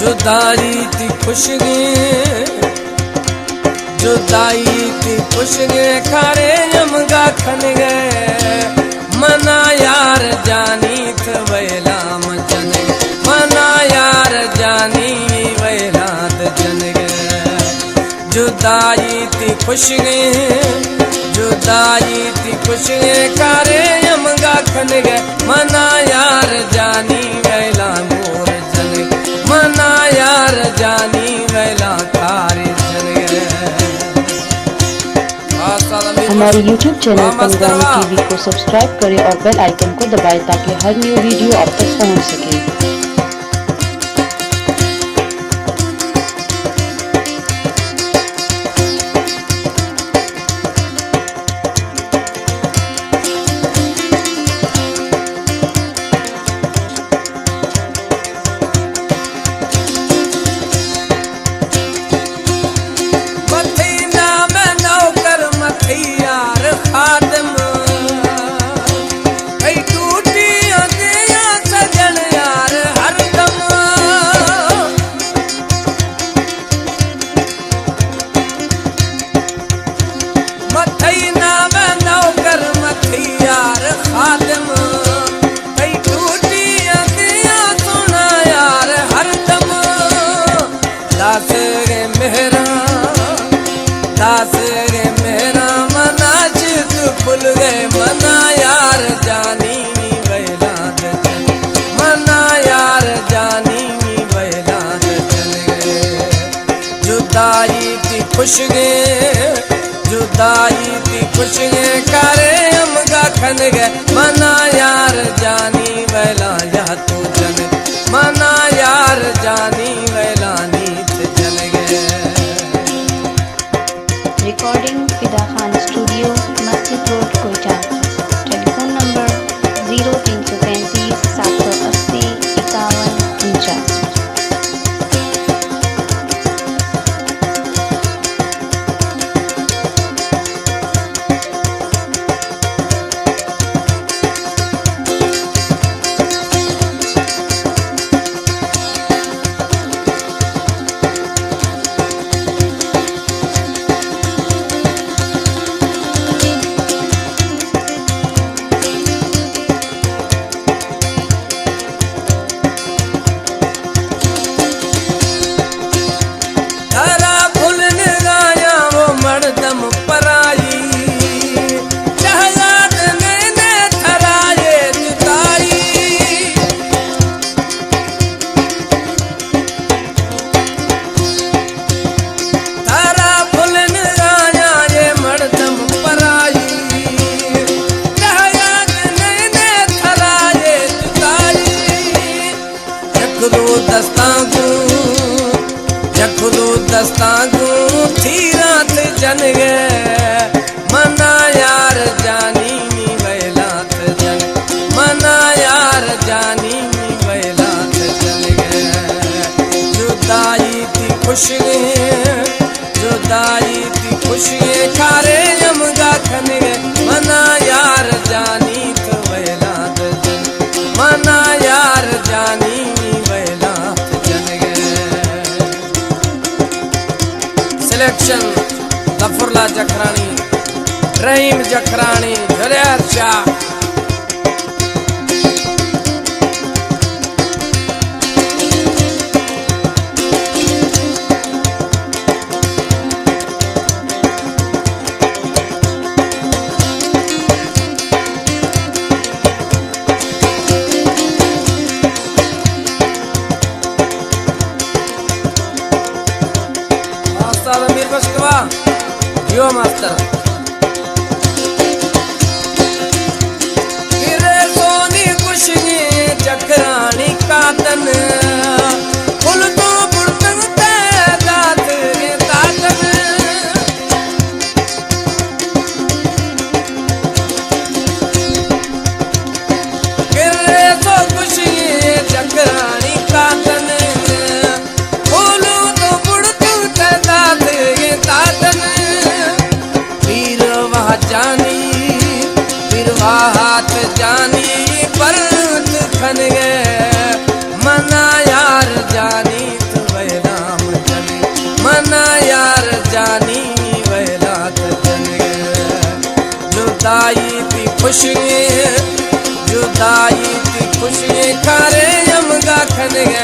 जुदाई थी खुशगे खारे यमगा खन गए मना यार जानी थ वैला मचन मना यार जानी वैला जन गए जुदाई थी खुशगे खारे यमगा खन गए मना यार जानी वैला मोर जन मना यार जानी वैला खारे जन गए। हमारे YouTube चैनल पंगानी टीवी को सब्सक्राइब करें और बेल आइकन को दबाएं ताकि हर न्यू वीडियो आप तक पहुंच सके। दास रे मेरा मना चित भूल गए मना यार जानी वैला जन मना यार जानी वैला जन गए जुदाई थी खुशगे करे हमगा खन गए मना यार जानी वैला या तू जन मना यार जानी वैला नीत जन गए। रिकॉर्डिंग फिदा खान स्टूडियो मस्जिद रोड कोयटा। Telephone number 0335 780 5149। दस्तागू थी रात जन गए मना यार जानी वैलात जन मना यार जानी वैलात जन गए जुदाई थी खुशगे खारे यमगा खन गए मना यार जानी थ वैलात जन मना यार जानी सिलेक्शन गफुरला जखरानी रहीम जखरानी झरियार शाह। जियो मास्टर गिरे सोनी खुशगी जखरानी कातन फुल तो बुर्तन ते दात रे तातन गिरे तो खुशगी जखरानी कातन फुल तो बुर्तन ते दात रे तातन हाथ जानी परत खन गए मना यार जानी जुदाई थी खुशियाँ जुदाई थी खुशियाँ खारे यमगा खन गए